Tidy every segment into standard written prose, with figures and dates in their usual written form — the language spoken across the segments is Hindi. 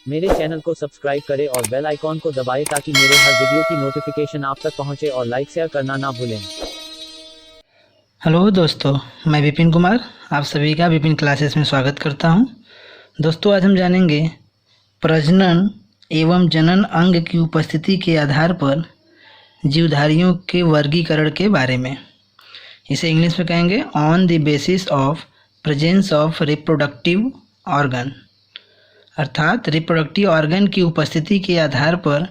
मेरे चैनल को सब्सक्राइब करें और बेल आइकॉन को दबाएं ताकि मेरे हर वीडियो की नोटिफिकेशन आप तक पहुंचे और लाइक शेयर करना ना भूलें। हेलो दोस्तों, मैं विपिन कुमार आप सभी का विपिन क्लासेस में स्वागत करता हूं। दोस्तों, आज हम जानेंगे प्रजनन एवं जनन अंग की उपस्थिति के आधार पर जीवधारियों के वर्गीकरण के बारे में। इसे इंग्लिश में कहेंगे on the basis of presence of reproductive organ, अर्थात रिप्रोडक्टिव ऑर्गन की उपस्थिति के आधार पर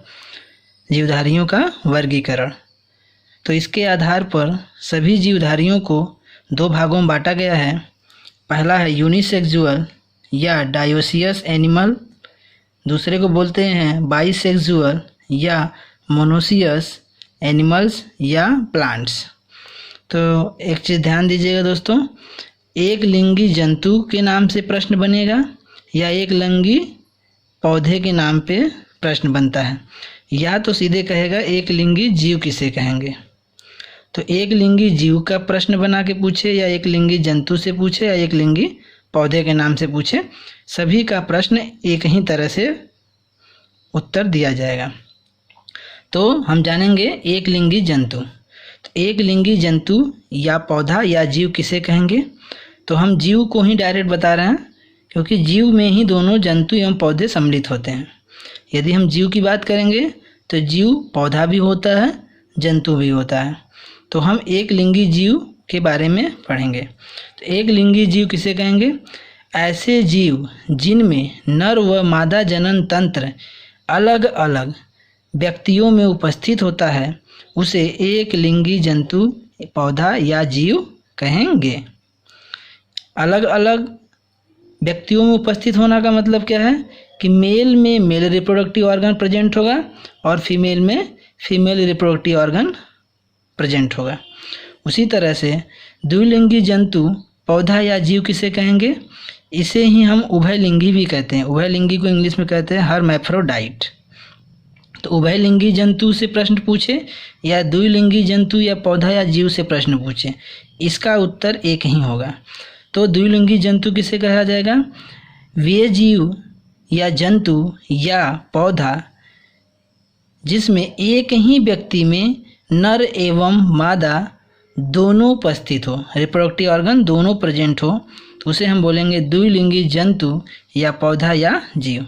जीवधारियों का वर्गीकरण। तो इसके आधार पर सभी जीवधारियों को दो भागों में बांटा गया है। पहला है यूनिसेक्सुअल या डायोसियस एनिमल, दूसरे को बोलते हैं बाइसेक्सुअल या मोनोसियस एनिमल्स या प्लांट्स। तो एक चीज़ ध्यान दीजिएगा दोस्तों, एक लिंगी जंतु के नाम से प्रश्न बनेगा या एक लिंगी पौधे के नाम पे प्रश्न बनता है, या तो सीधे कहेगा एक लिंगी जीव किसे कहेंगे। तो एक लिंगी जीव का प्रश्न बना के पूछे या एक लिंगी जंतु से पूछे या एक लिंगी पौधे के नाम से पूछे, सभी का प्रश्न एक ही तरह से उत्तर दिया जाएगा। तो हम जानेंगे एक लिंगी जंतु। तो एक लिंगी जंतु या पौधा या जीव किसे कहेंगे। तो हम जीव को ही डायरेक्ट बता रहे हैं, क्योंकि जीव में ही दोनों जंतु एवं पौधे सम्मिलित होते हैं। यदि हम जीव की बात करेंगे तो जीव पौधा भी होता है, जंतु भी होता है। तो हम एक लिंगी जीव के बारे में पढ़ेंगे। तो एक लिंगी जीव किसे कहेंगे, ऐसे जीव जिनमें नर व मादा जनन तंत्र अलग अलग व्यक्तियों में उपस्थित होता है उसे एक लिंगी जंतु, पौधा या जीव कहेंगे। अलग अलग व्यक्तियों में उपस्थित होना का मतलब क्या है कि मेल में मेल रिप्रोडक्टिव ऑर्गन प्रेजेंट होगा और फीमेल में फीमेल रिप्रोडक्टिव ऑर्गन प्रेजेंट होगा। उसी तरह से द्विलिंगी जंतु, पौधा या जीव किसे कहेंगे, इसे ही हम उभयलिंगी भी कहते हैं। उभयलिंगी को इंग्लिश में कहते हैं हर्मैफ्रोडाइट। तो उभयलिंगी जंतु से प्रश्न पूछे या द्विलिंगी जंतु या पौधा या जीव से प्रश्न पूछे, इसका उत्तर एक ही होगा। तो द्विलिंगी जंतु किसे कहा जाएगा, वे जीव या जंतु या पौधा जिसमें एक ही व्यक्ति में नर एवं मादा दोनों उपस्थित हो, रिप्रोडक्टिव ऑर्गन दोनों प्रेजेंट हो, तो उसे हम बोलेंगे द्विलिंगी जंतु या पौधा या जीव।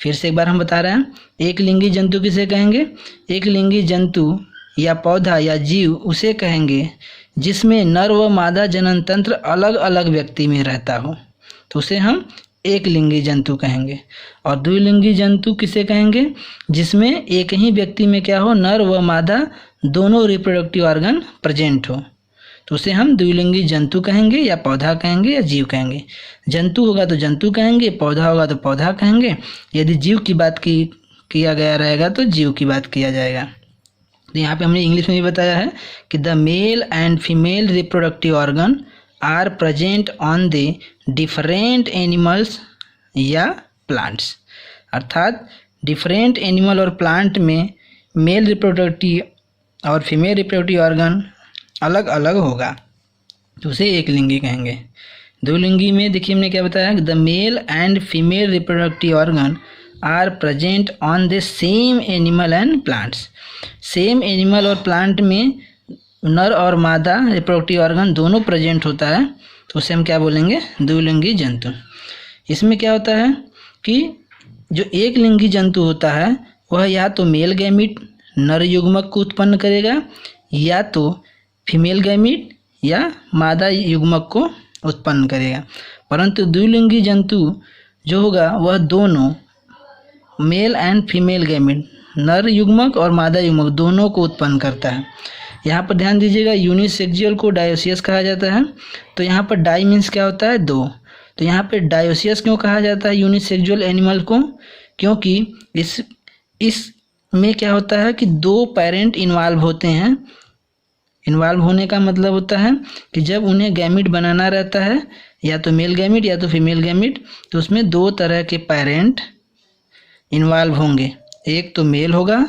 फिर से एक बार हम बता रहे हैं, एक लिंगी जंतु किसे कहेंगे, एक लिंगी जंतु या पौधा या जीव उसे कहेंगे जिसमें नर व मादा जनन तंत्र अलग अलग व्यक्ति में रहता हो, तो उसे हम एक लिंगी जंतु कहेंगे। और द्विलिंगी जंतु किसे कहेंगे, जिसमें एक ही व्यक्ति में क्या हो, नर व मादा दोनों रिप्रोडक्टिव ऑर्गन प्रेजेंट हो, तो उसे हम द्विलिंगी जंतु कहेंगे या पौधा कहेंगे या जीव कहेंगे। जंतु होगा तो जंतु कहेंगे, पौधा होगा तो पौधा कहेंगे। यदि जीव की बात किया गया रहेगा तो जीव की बात किया जाएगा। तो यहाँ पे हमने इंग्लिश में भी बताया है कि the male and female reproductive organ are present on the different animals या प्लांट्स, अर्थात डिफरेंट एनिमल और प्लांट में मेल रिप्रोडक्टिव और फीमेल रिप्रोडक्टिव ऑर्गन अलग अलग होगा, तो उसे एक लिंगी कहेंगे। द्विलिंगी में देखिए हमने क्या बताया, the male and female reproductive organ are present on the same animal and plants. Same animal और प्लांट में नर और मादा रिप्रोडक्टिव ऑर्गन दोनों प्रेजेंट होता है, तो उसे हम क्या बोलेंगे, द्विलिंगी जंतु। इसमें क्या होता है कि जो एक लिंगी जंतु होता है वह या तो मेल गैमीट नर युग्मक को उत्पन्न करेगा या तो फीमेल गैमीट या मादा युग्मक को उत्पन्न करेगा। परंतु द्विलिंगी जंतु जो होगा वह दोनों मेल एंड फीमेल गैमीट, नर युग्मक और मादा युग्मक दोनों को उत्पन्न करता है। यहाँ पर ध्यान दीजिएगा, यूनिसेक्सुअल को डायोसियस कहा जाता है। तो यहाँ पर डाई मीन्स क्या होता है, दो। तो यहाँ पर डायोसियस क्यों कहा जाता है यूनिसेक्सुअल एनिमल को, क्योंकि इसमें क्या होता है कि दो पेरेंट इन्वॉल्व होते हैं। इन्वॉल्व होने का मतलब होता है कि जब उन्हें गैमिट बनाना रहता है, या तो मेल गैमिट या तो फीमेल गैमिट, तो उसमें दो तरह के पेरेंट इन्वॉल्व होंगे। एक तो मेल होगा,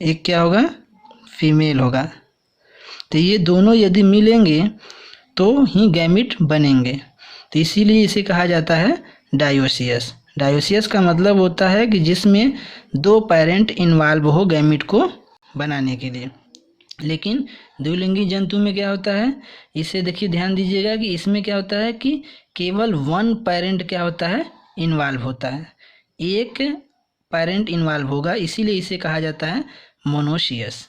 एक क्या होगा, फीमेल होगा। तो ये दोनों यदि मिलेंगे तो ही गैमिट बनेंगे। तो इसीलिए इसे कहा जाता है डायोसियस। डायोसियस का मतलब होता है कि जिसमें 2 पेरेंट इन्वॉल्व हो गैमीट को बनाने के लिए। लेकिन द्विलिंगी जंतु में क्या होता है, इसे देखिए ध्यान दीजिएगा कि इसमें क्या होता है कि केवल 1 पेरेंट क्या होता है, इन्वॉल्व होता है, एक पेरेंट इन्वॉल्व होगा, इसीलिए इसे कहा जाता है मोनोसियस।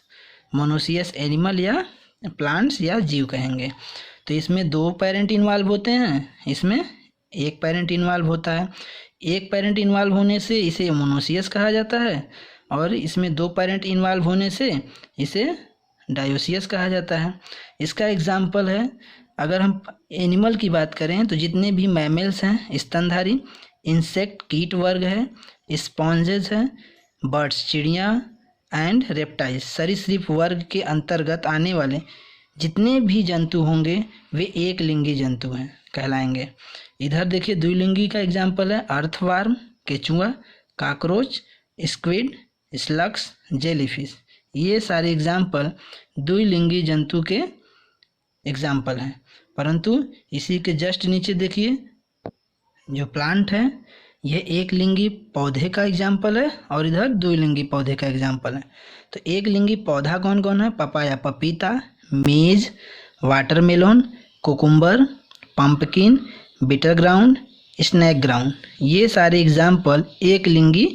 मोनोसियस एनिमल या प्लांट्स या जीव कहेंगे। तो इसमें 2 पेरेंट इन्वॉल्व होते हैं, इसमें एक पेरेंट इन्वॉल्व होता है। एक पेरेंट इन्वॉल्व होने से इसे मोनोसियस कहा जाता है, और इसमें 2 पेरेंट इन्वॉल्व होने से इसे डायोसियस कहा जाता है। इसका एग्जाम्पल है, अगर हम एनिमल की बात करें तो जितने भी मैमल्स हैं स्तनधारी, इंसेक्ट कीट वर्ग है, स्पॉन्जेस है, बर्ड्स चिड़िया एंड रेप्टाइल्स सरीसृप वर्ग के अंतर्गत आने वाले जितने भी जंतु होंगे वे एक लिंगी जंतु हैं कहलाएंगे। इधर देखिए द्विलिंगी का एग्जाम्पल है अर्थवार्म, केचुआ, काकरोच, स्क्विड, स्लग्स, जेलीफिश। ये सारे एग्जाम्पल द्विलिंगी जंतु के एग्जाम्पल हैं। परंतु इसी के जस्ट नीचे देखिए जो प्लांट है यह एक लिंगी पौधे का एग्जाम्पल है, और इधर द्विलिंगी पौधे का एग्जाम्पल है। तो एक लिंगी पौधा कौन कौन है, पपाया पपीता, maize, watermelon, cucumber, pumpkin, bitter gourd, snake gourd. ये सारे एग्जाम्पल एक लिंगी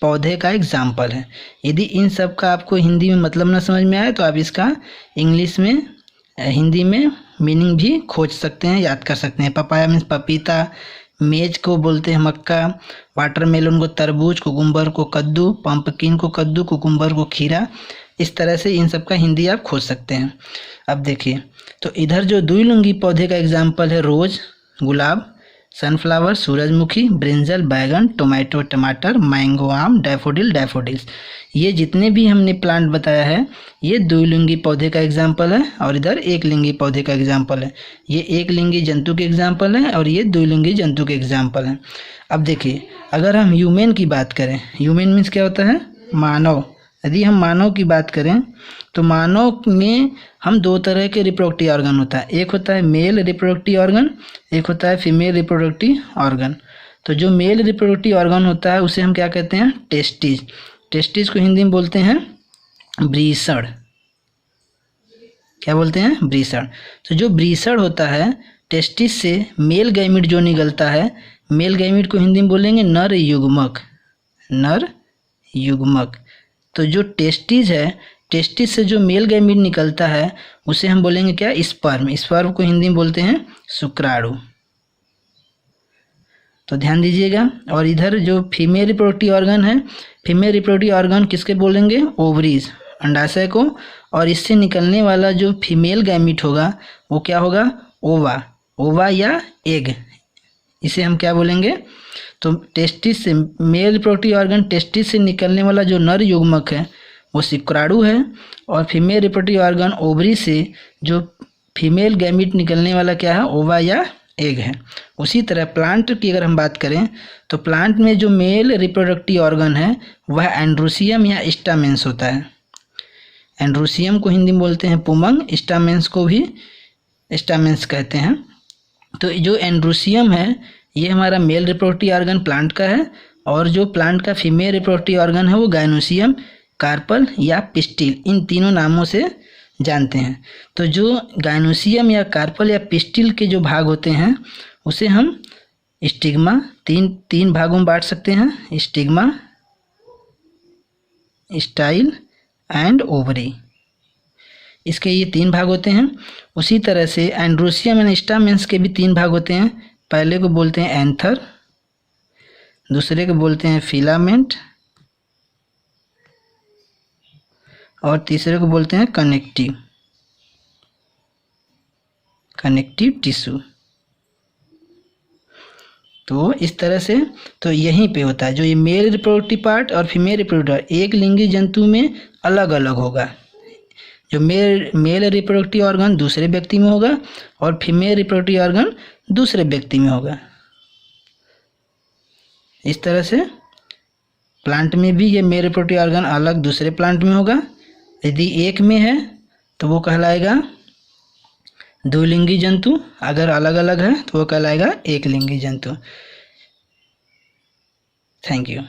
पौधे का एग्जाम्पल है। यदि इन सब का आपको हिंदी में मतलब ना समझ में आए तो आप इसका इंग्लिश में हिंदी में मीनिंग भी खोज सकते हैं, याद कर सकते हैं। पपाया मीन्स पपीता, मेज को बोलते हैं मक्का, वाटरमेलन को तरबूज, कुकुम्बर को कद्दू, पंपकिन को कद्दू, कुकुम्बर को खीरा। इस तरह से इन सब का हिंदी आप खोज सकते हैं। अब देखिए तो इधर जो द्विलिंगी पौधे का एग्जाम्पल है रोज, गुलाब, सनफ्लावर, सूरजमुखी, ब्रिंजल, बैगन, टोमेटो, टमाटर, मैंगो, आम, डैफोडिल, डैफोडिल्स। ये जितने भी हमने प्लांट बताया है ये द्विलिंगी पौधे का एग्जाम्पल है, और इधर एक लिंगी पौधे का एग्जाम्पल है। ये एक लिंगी जंतु के एग्जाम्पल है और ये द्विलिंगी जंतु के एग्जाम्पल है। अब देखिए अगर हम ह्यूमन की बात करें, ह्यूमन मीन्स क्या होता है, मानव। यदि हम मानव की बात करें तो मानव में हम 2 तरह के रिप्रोडक्टिव ऑर्गन होता है, एक होता है मेल रिप्रोडक्टिव ऑर्गन, एक होता है फीमेल रिप्रोडक्टिव ऑर्गन। तो जो मेल रिप्रोडक्टिव ऑर्गन होता है उसे हम क्या कहते हैं, टेस्टिस। टेस्टिस को हिंदी में बोलते हैं ब्रीसड़। क्या बोलते हैं, ब्रीसड़। तो जो ब्रीसड़ होता है टेस्टिस से मेल गैमीट जो निकलता है, मेल गैमीट को हिंदी में बोलेंगे नर युग्मक, नर युग्मक। तो जो टेस्टिस है, टेस्टिस से जो मेल गैमीट निकलता है उसे हम बोलेंगे क्या, स्पर्म। स्पर्म को हिंदी में बोलते हैं शुक्राणु। तो ध्यान दीजिएगा। और इधर जो फीमेल रिप्रोडक्टिव ऑर्गन है, फीमेल रिप्रोडक्टिव ऑर्गन किसके बोलेंगे, ओवरीज, अंडाशय को। और इससे निकलने वाला जो फीमेल गैमीट होगा वो क्या होगा, ओवा, ओवा या एग, इसे हम क्या बोलेंगे। तो टेस्टिस से मेल रिप्रोडक्टिव ऑर्गन, टेस्टिस से निकलने वाला जो नर युग्मक है वो शुक्राणु है, और फीमेल रिप्रोडक्टिव ऑर्गन ओवरी से जो फीमेल गैमीट निकलने वाला क्या है, ओवा या एग है। उसी तरह प्लांट की अगर हम बात करें तो प्लांट में जो मेल रिप्रोडक्टिव ऑर्गन है वह एंड्रोसियम या स्टामेंस होता है। एंड्रोसियम को हिंदी में बोलते हैं पुमंग, स्टामेंस को भी स्टामेंस कहते हैं। तो जो एंड्रोसियम है ये हमारा मेल रिप्रोडक्टिव ऑर्गन प्लांट का है, और जो प्लांट का फीमेल रिप्रोडक्टिव ऑर्गन है वो गाइनोसियम, कार्पल या पिस्टिल, इन तीनों नामों से जानते हैं। तो जो गाइनोसियम या कार्पल या पिस्टिल के जो भाग होते हैं उसे हम स्टिग्मा, तीन भागों में बांट सकते हैं, स्टिग्मा, स्टाइल एंड ओवरी। इसके ये 3 भाग होते हैं। उसी तरह से एंड्रोसियम एंड स्टामेंस के भी 3 भाग होते हैं। पहले को बोलते हैं एंथर, दूसरे को बोलते हैं फिलामेंट, और तीसरे को बोलते हैं कनेक्टिव टिश्यू। तो इस तरह से तो यहीं पे होता है, जो ये मेल रिप्रोडक्टिव पार्ट और फीमेल रिप्रोडक्टिव एक लिंगी जंतु में अलग अलग होगा। जो मेल रिप्रोडक्टिव ऑर्गन दूसरे व्यक्ति में होगा और फीमेल रिप्रोडक्टिव ऑर्गन दूसरे व्यक्ति में होगा। इस तरह से प्लांट में भी ये मेल रिप्रोडक्टिव ऑर्गन अलग दूसरे प्लांट में होगा। यदि एक में है तो वो कहलाएगा द्विलिंगी जंतु, अगर अलग अलग है तो वो कहलाएगा एक लिंगी जंतु। Thank you.